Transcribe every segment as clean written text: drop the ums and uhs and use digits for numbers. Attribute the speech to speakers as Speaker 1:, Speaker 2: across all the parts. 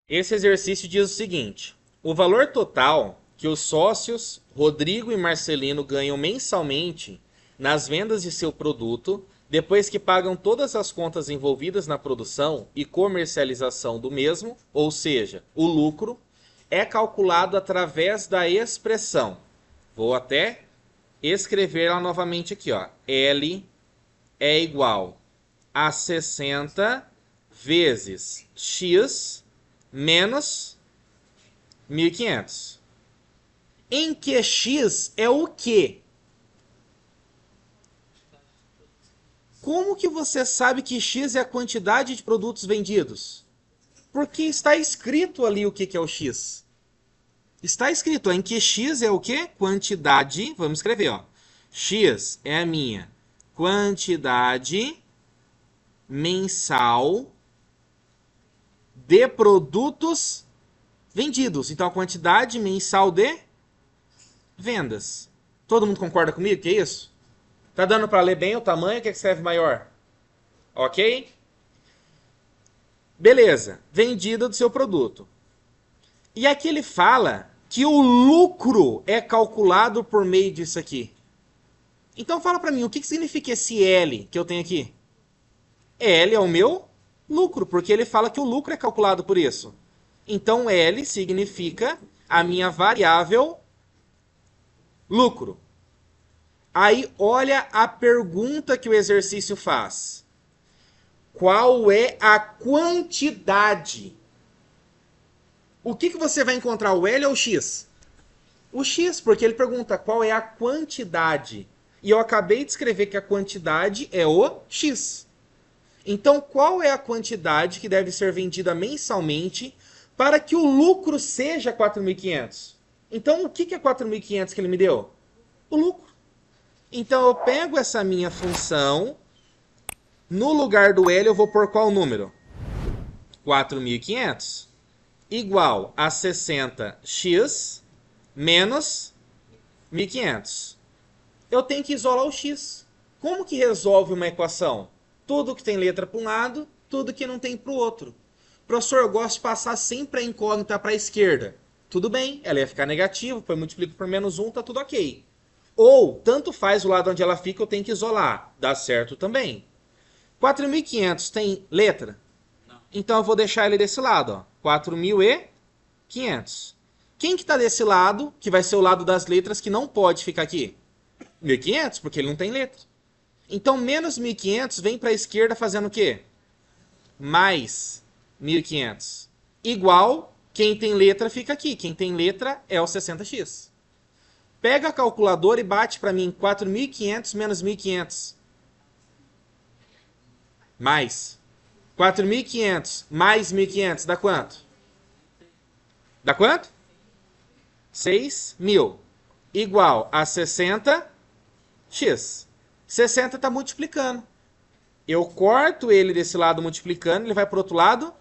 Speaker 1: Esse exercício diz o seguinte: o valor total que os sócios Rodrigo e Marcelino ganham mensalmente nas vendas de seu produto, depois que pagam todas as contas envolvidas na produção e comercialização do mesmo, ou seja, o lucro, é calculado através da expressão. Vou até escrever ela novamente aqui, ó. L é igual a 60 vezes x menos 1.500. Em que x é o quê? Como que você sabe que x é a quantidade de produtos vendidos? Porque está escrito ali o que é o x. Está escrito, ó, em que x é o quê? Quantidade, vamos escrever, ó. X é a minha quantidade mensal de produtos vendidos. Então, a quantidade mensal de vendas. Todo mundo concorda comigo que é isso? Tá dando para ler bem o tamanho? O que é que escreve maior? Ok? Beleza. Vendida do seu produto. E aqui ele fala que o lucro é calculado por meio disso aqui. Então fala para mim, o que significa esse L que eu tenho aqui? L é o meu lucro, porque ele fala que o lucro é calculado por isso. Então L significa a minha variável lucro. Aí olha a pergunta que o exercício faz. Qual é a quantidade? O que você vai encontrar, o L ou o X? O X, porque ele pergunta qual é a quantidade. E eu acabei de escrever que a quantidade é o X. Então, qual é a quantidade que deve ser vendida mensalmente para que o lucro seja 4.500? Então, o que é 4.500 que ele me deu? O lucro. Então, eu pego essa minha função, no lugar do L eu vou pôr qual número? 4.500 igual a 60x menos 1.500. Eu tenho que isolar o x. Como que resolve uma equação? Tudo que tem letra para um lado, tudo que não tem para o outro. Professor, eu gosto de passar sempre a incógnita para a esquerda. Tudo bem, ela ia ficar negativa, depois multiplico por menos 1, tá tudo ok. Ou, tanto faz o lado onde ela fica, eu tenho que isolar. Dá certo também. 4.500 tem letra? Não. Então eu vou deixar ele desse lado, ó. 4.500. Quem que está desse lado, que vai ser o lado das letras, que não pode ficar aqui? 1.500, porque ele não tem letra. Então, menos 1.500 vem para a esquerda fazendo o quê? Mais 1.500. Igual, quem tem letra fica aqui. Quem tem letra é o 60x. Pega a calculadora e bate para mim 4.500 menos 1.500. Mais. 4.500 mais 1.500 dá quanto? Dá quanto? 6.000. Igual a 60x. 60 está multiplicando. Eu corto ele desse lado multiplicando, ele vai para o outro lado.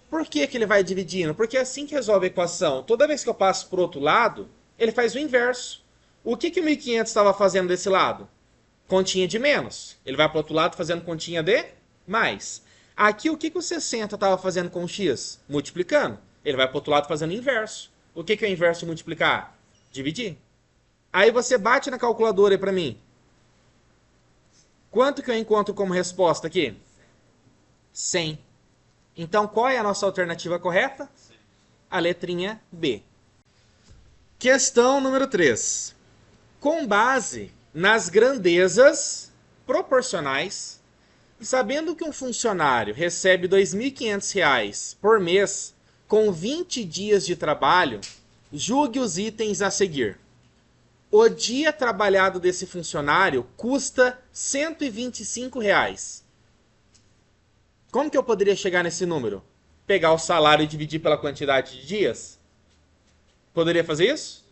Speaker 1: Por que ele vai dividindo? Porque é assim que resolve a equação. Toda vez que eu passo para o outro lado, ele faz o inverso. O que o 1.500 estava fazendo desse lado? Continha de menos. Ele vai para o outro lado fazendo continha de mais. Aqui, o que o 60 estava fazendo com o x? Multiplicando. Ele vai para o outro lado fazendo inverso. O que é o inverso de multiplicar? Dividir. Aí você bate na calculadora aí para mim. Quanto que eu encontro como resposta aqui? 100. Então, qual é a nossa alternativa correta? A letrinha B. Questão número 3. Com base nas grandezas proporcionais, sabendo que um funcionário recebe R$ 2.500 por mês com 20 dias de trabalho, julgue os itens a seguir. O dia trabalhado desse funcionário custa R$ 125. Como que eu poderia chegar nesse número? Pegar o salário e dividir pela quantidade de dias? Poderia fazer isso?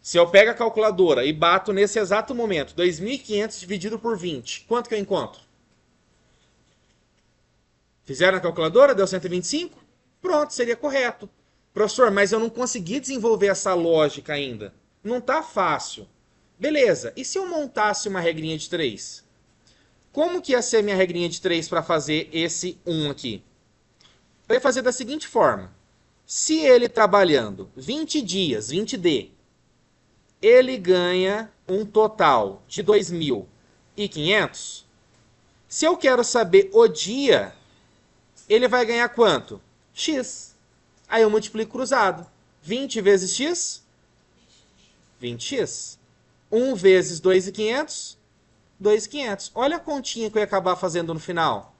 Speaker 1: Se eu pego a calculadora e bato nesse exato momento 2.500 dividido por 20, quanto que eu encontro? Fizeram a calculadora? Deu 125? Pronto, seria correto. Professor, mas eu não consegui desenvolver essa lógica ainda. Não está fácil. Beleza, e se eu montasse uma regrinha de 3? Como que ia ser minha regrinha de 3 para fazer esse 1 aqui? Eu ia fazer da seguinte forma. Se ele trabalhando 20 dias, 20D, ele ganha um total de 2.500. Se eu quero saber o dia, ele vai ganhar quanto? X. Aí eu multiplico cruzado. 20 vezes X? 20X. 1 vezes 2.500? 2.500. Olha a continha que eu ia acabar fazendo no final.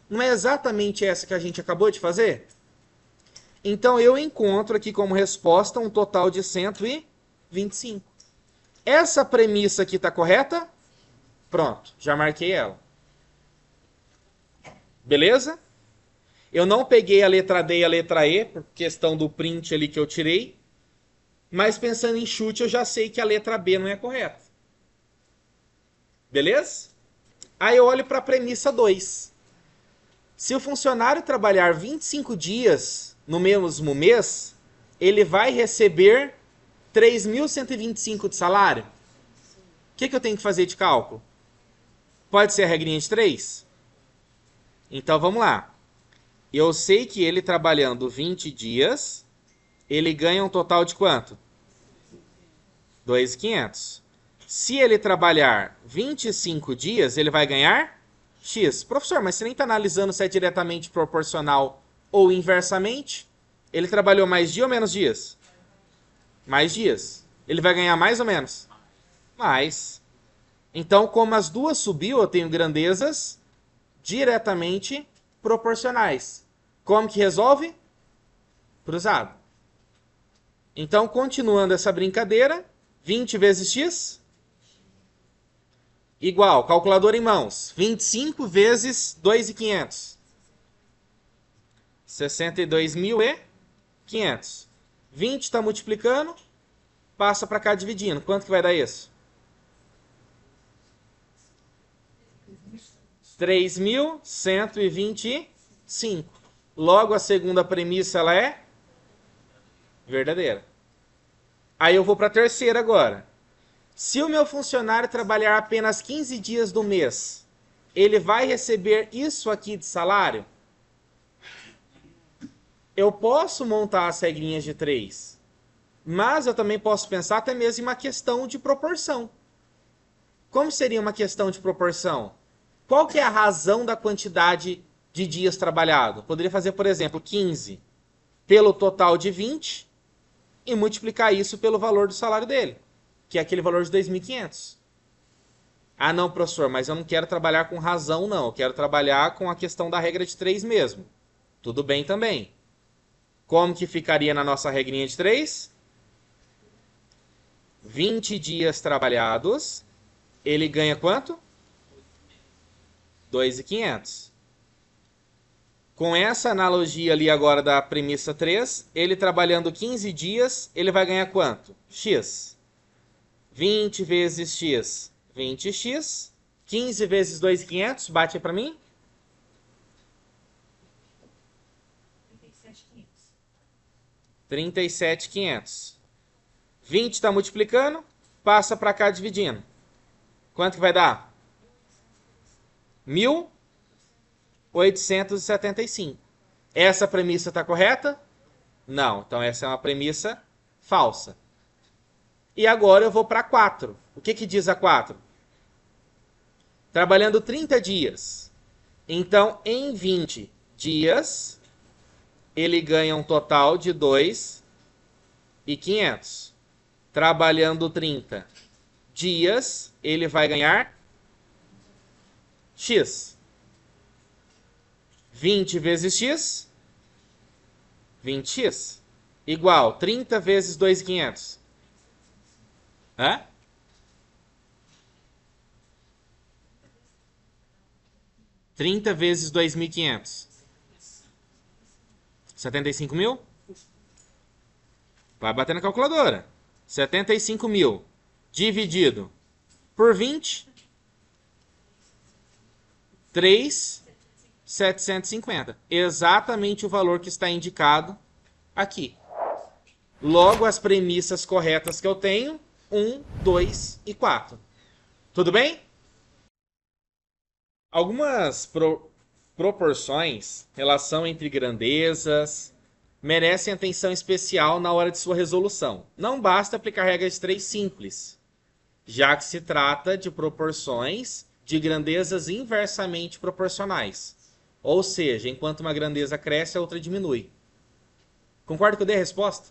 Speaker 1: Não é exatamente essa que a gente acabou de fazer? Então eu encontro aqui como resposta um total de 125. Essa premissa aqui está correta? Pronto, já marquei ela. Beleza? Eu não peguei a letra D e a letra E, por questão do print ali que eu tirei. Mas pensando em chute, eu já sei que a letra B não é correta. Beleza? Aí eu olho para a premissa 2. Se o funcionário trabalhar 25 dias no mesmo mês, ele vai receber 3.125 de salário. O que eu tenho que fazer de cálculo? Pode ser a regrinha de 3? Então vamos lá. Eu sei que ele trabalhando 20 dias, ele ganha um total de quanto? 2.500. Se ele trabalhar 25 dias, ele vai ganhar X. Professor, mas você nem está analisando se é diretamente proporcional ou inversamente. Ele trabalhou mais dias ou menos dias? Mais dias. Ele vai ganhar mais ou menos? Mais. Então, como as duas subiu, eu tenho grandezas diretamente proporcionais. Como que resolve? Cruzado. Então, continuando essa brincadeira, 20 vezes X igual, calculadora em mãos, 25 vezes 2.500. 62.500. 20 está multiplicando, passa para cá dividindo. Quanto que vai dar isso? 3.125. Logo, a segunda premissa ela é verdadeira. Aí eu vou para a terceira agora. Se o meu funcionário trabalhar apenas 15 dias do mês, ele vai receber isso aqui de salário? Eu posso montar as regrinhas de 3, mas eu também posso pensar até mesmo em uma questão de proporção. Como seria uma questão de proporção? Qual que é a razão da quantidade de dias trabalhados? Poderia fazer, por exemplo, 15 pelo total de 20 e multiplicar isso pelo valor do salário dele, que é aquele valor de 2.500. Ah, não, professor, mas eu não quero trabalhar com razão, não. Eu quero trabalhar com a questão da regra de 3 mesmo. Tudo bem também. Como que ficaria na nossa regrinha de 3? 20 dias trabalhados, ele ganha quanto? 2.500. Com essa analogia ali agora da premissa 3, ele trabalhando 15 dias, ele vai ganhar quanto? X. 20 vezes X, 20x. 15 vezes 2.500, bate aí para mim. 37.500. 20 está multiplicando, passa para cá dividindo. Quanto que vai dar? 1.875. Essa premissa está correta? Não. Então essa é uma premissa falsa. E agora eu vou para 4. O que diz a 4? Trabalhando 30 dias. Então, em 20 dias, ele ganha um total de 2.500. Trabalhando 30 dias, ele vai ganhar X. 20 vezes X, 20x. Igual 30 vezes 2.500. Hã? Trinta vezes 2.500. 75 mil? Vai bater na calculadora. 75 mil dividido por 20. 3.750. Exatamente o valor que está indicado aqui. Logo, as premissas corretas que eu tenho, 1, 2 e 4. Tudo bem? proporções, relação entre grandezas, merecem atenção especial na hora de sua resolução. Não basta aplicar regra de 3 simples, já que se trata de proporções de grandezas inversamente proporcionais. Ou seja, enquanto uma grandeza cresce, a outra diminui. Concorda que eu dei a resposta?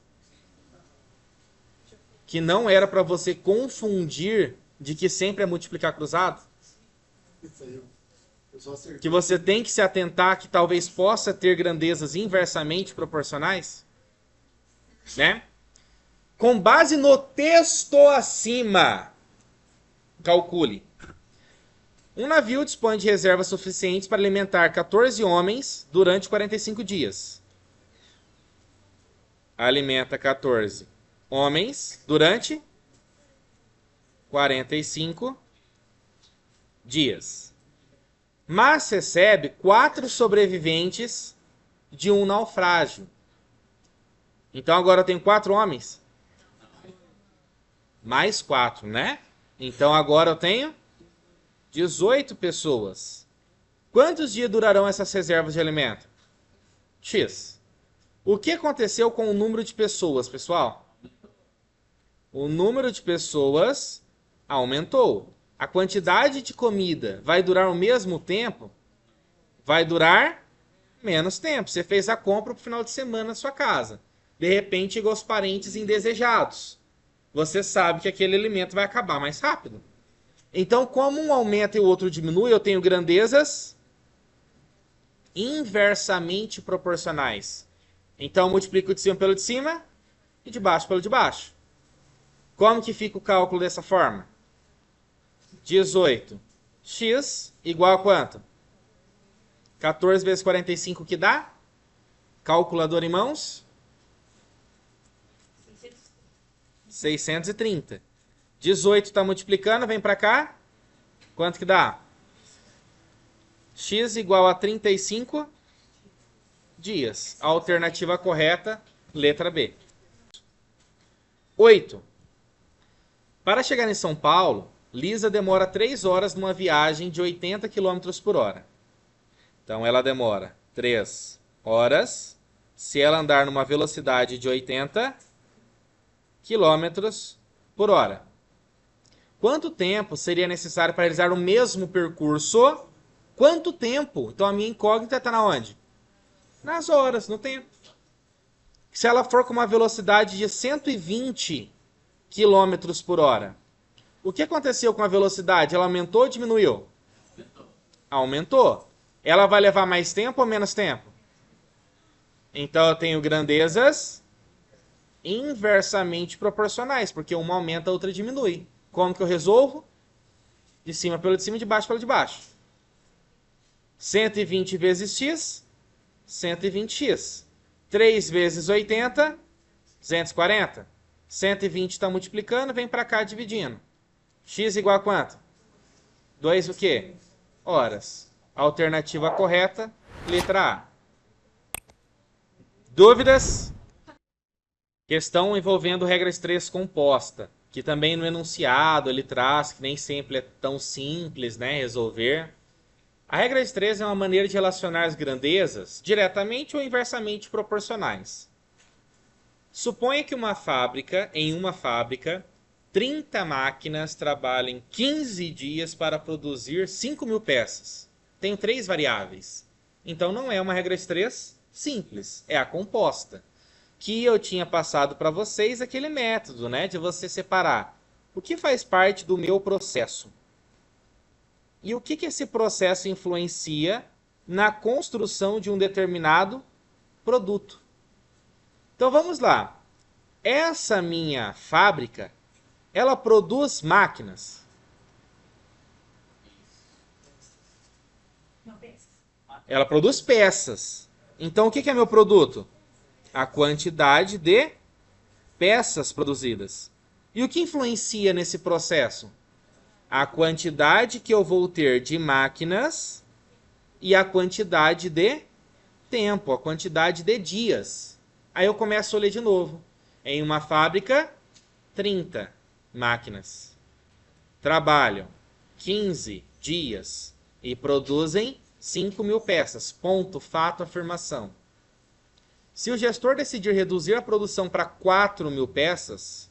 Speaker 1: Que não era para você confundir de que sempre é multiplicar cruzado? Que você tem que se atentar que talvez possa ter grandezas inversamente proporcionais? Né? Com base no texto acima, calcule. Um navio dispõe de reservas suficientes para alimentar 14 homens durante 45 dias. Alimenta 14 homens durante 45 dias. Mas recebe 4 sobreviventes de um naufrágio. Então agora eu tenho 4 homens? Mais 4, né? Então agora eu tenho 18 pessoas. Quantos dias durarão essas reservas de alimento? X. O que aconteceu com o número de pessoas, pessoal? O número de pessoas aumentou. A quantidade de comida vai durar o mesmo tempo? Vai durar menos tempo. Você fez a compra para o final de semana na sua casa. De repente chegou os parentes indesejados. Você sabe que aquele alimento vai acabar mais rápido. Então, como um aumenta e o outro diminui, eu tenho grandezas inversamente proporcionais. Então, eu multiplico de cima pelo de cima e de baixo pelo de baixo. Como que fica o cálculo dessa forma? 18x igual a quanto? 14 vezes 45 que dá? Calculador em mãos? 630. 18 está multiplicando, vem para cá. Quanto que dá? X igual a 35 dias. A alternativa correta, letra B. 8. Para chegar em São Paulo, Lisa demora 3 horas numa viagem de 80 km por hora. Então ela demora 3 horas se ela andar numa velocidade de 80 km por hora. Quanto tempo seria necessário para realizar o mesmo percurso? Quanto tempo? Então a minha incógnita está na onde? Nas horas, no tempo. Se ela for com uma velocidade de 120 km por hora, o que aconteceu com a velocidade? Ela aumentou ou diminuiu? Aumentou. Ela vai levar mais tempo ou menos tempo? Então eu tenho grandezas inversamente proporcionais, porque uma aumenta, a outra diminui. Como que eu resolvo? De cima pelo de cima e de baixo pelo de baixo. 120 vezes x, 120x. 3 vezes 80, 240. 120 está multiplicando, vem para cá dividindo. X igual a quanto? 2 o quê? Horas. Alternativa correta, letra A. Dúvidas? Questão envolvendo regras 3 composta, que também no enunciado ele traz, que nem sempre é tão simples, né, resolver. A regra de 3 é uma maneira de relacionar as grandezas diretamente ou inversamente proporcionais. Suponha que em uma fábrica, 30 máquinas trabalhem 15 dias para produzir 5.000 peças. Tenho 3 variáveis. Então não é uma regra de 3 simples, é a composta. Que eu tinha passado para vocês aquele método, né, de você separar o que faz parte do meu processo e o que esse processo influencia na construção de um determinado produto. Então vamos lá. Essa minha fábrica, ela produz máquinas. Ela produz peças. Então o que é meu produto? A quantidade de peças produzidas. E o que influencia nesse processo? A quantidade que eu vou ter de máquinas e a quantidade de tempo, a quantidade de dias. Aí eu começo a ler de novo. Em uma fábrica, 30 máquinas trabalham 15 dias e produzem 5.000 peças. Ponto, fato, afirmação. Se o gestor decidir reduzir a produção para 4.000 peças,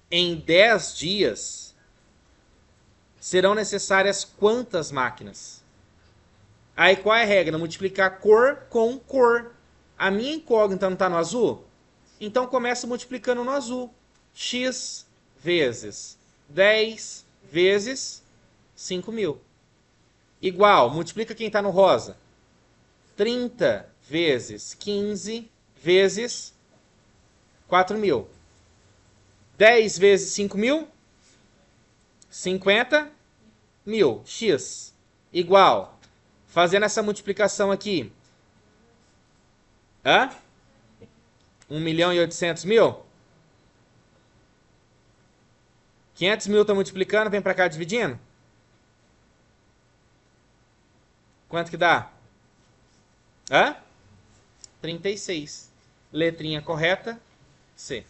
Speaker 1: em 10 dias, serão necessárias quantas máquinas? Aí qual é a regra? Multiplicar cor com cor. A minha incógnita não está no azul? Então começa multiplicando no azul. X vezes 10 vezes 5.000. Igual, multiplica quem está no rosa. 30 vezes 15 vezes 4.000. 10 vezes 5.000? 50.000. X igual. Fazendo essa multiplicação aqui. 1.800.000? 500.000 está multiplicando, vem para cá dividindo. Quanto que dá? 36. Letrinha correta, C.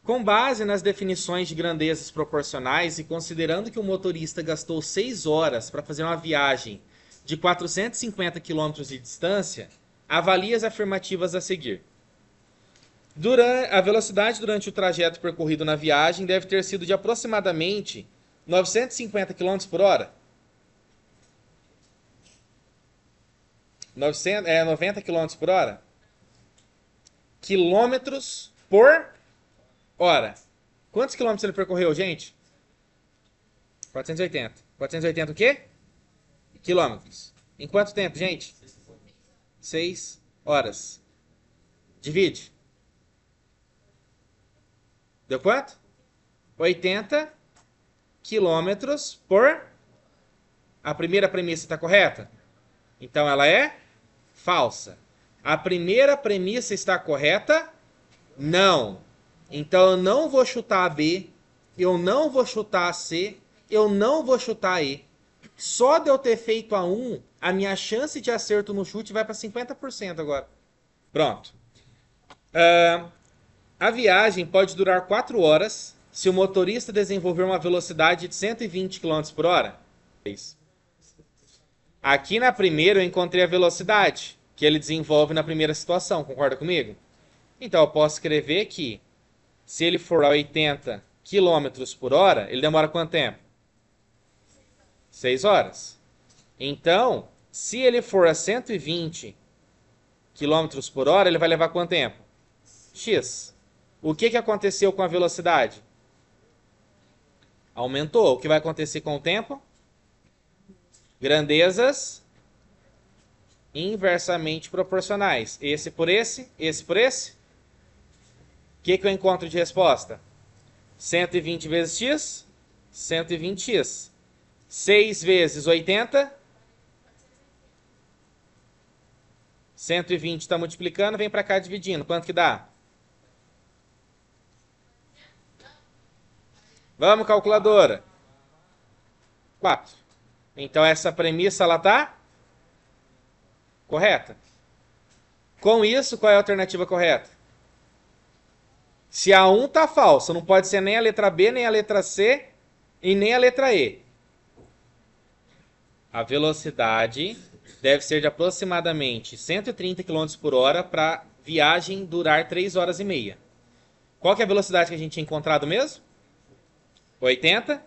Speaker 1: Com base nas definições de grandezas proporcionais e considerando que o motorista gastou 6 horas para fazer uma viagem de 450 km de distância, avalie as afirmativas a seguir. A velocidade durante o trajeto percorrido na viagem deve ter sido de aproximadamente 950 km por hora. 90 km por hora? Quilômetros por hora. Quantos quilômetros ele percorreu, gente? 480. 480 o quê? Quilômetros. Em quanto tempo, gente? 6 horas. Divide. Deu quanto? 80 quilômetros por... A primeira premissa está correta? Então ela é falsa. A primeira premissa está correta? Não. Então eu não vou chutar a B, eu não vou chutar a C, eu não vou chutar a E. Só de eu ter feito a 1, a minha chance de acerto no chute vai para 50% agora. Pronto. A viagem pode durar 4 horas se o motorista desenvolver uma velocidade de 120 km por hora. Aqui na primeira eu encontrei a velocidade que ele desenvolve na primeira situação, concorda comigo? Então eu posso escrever que se ele for a 80 km por hora, ele demora quanto tempo? 6 horas. Então, se ele for a 120 km por hora, ele vai levar quanto tempo? X. O que aconteceu com a velocidade? Aumentou. O que vai acontecer com o tempo? Grandezas inversamente proporcionais. Esse por esse, esse por esse. O que eu encontro de resposta? 120 vezes x, 120x. 6 vezes 80. 120 está multiplicando, vem para cá dividindo. Quanto que dá? Vamos, calculadora. 4. Então essa premissa ela tá correta. Com isso, qual é a alternativa correta? Se a 1 tá falsa, não pode ser nem a letra B, nem a letra C e nem a letra E. A velocidade deve ser de aproximadamente 130 km por hora para viagem durar 3 horas e meia. Qual que é a velocidade que a gente tinha encontrado mesmo? 80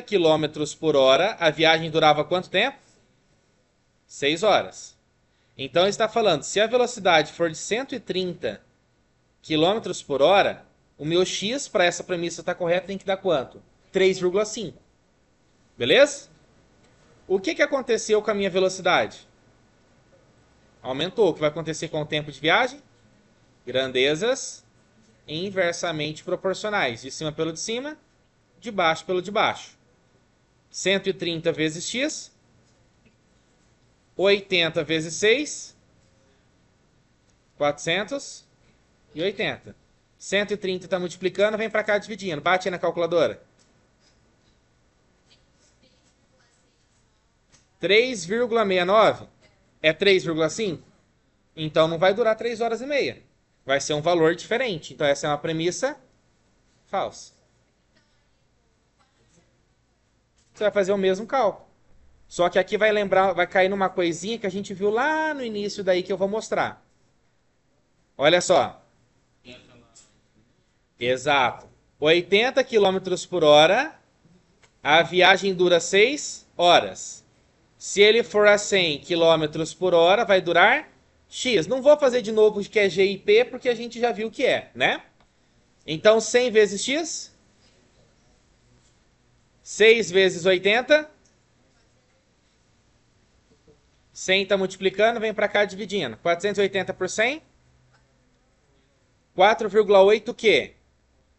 Speaker 1: km por hora. A viagem durava quanto tempo? 6 horas. Então está falando, se a velocidade for de 130 km por hora, o meu x para essa premissa estar correta tem que dar quanto? 3,5. Beleza? O que aconteceu com a minha velocidade? Aumentou. O que vai acontecer com o tempo de viagem? Grandezas inversamente proporcionais. De cima pelo de cima, de baixo pelo de baixo. 130 vezes x. 80 vezes 6. 480. 130 está multiplicando, vem para cá dividindo. Bate aí na calculadora. 3,69 é 3,5? Então não vai durar 3 horas e meia. Vai ser um valor diferente. Então essa é uma premissa falsa. Você vai fazer o mesmo cálculo. Só que aqui vai lembrar, vai cair numa coisinha que a gente viu lá no início daí que eu vou mostrar. Olha só. Exato. 80 km por hora, a viagem dura 6 horas. Se ele for a 100 km por hora, vai durar X. Não vou fazer de novo o que é G e P, porque a gente já viu o que é, né? Então, 100 vezes X. 6 vezes 80. 100 está multiplicando, vem para cá dividindo. 480 por 100. 4,8 o quê?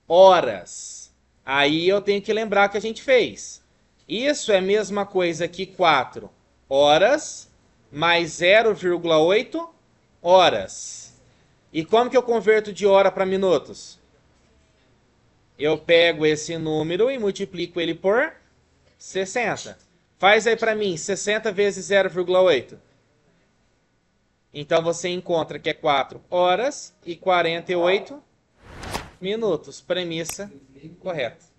Speaker 1: Horas. Aí eu tenho que lembrar o que a gente fez. Isso é a mesma coisa que 4 horas mais 0,8 horas. E como que eu converto de hora para minutos? Eu pego esse número e multiplico ele por 60. Faz aí para mim 60 vezes 0,8. Então você encontra que é 4 horas e 48 minutos. Premissa correta.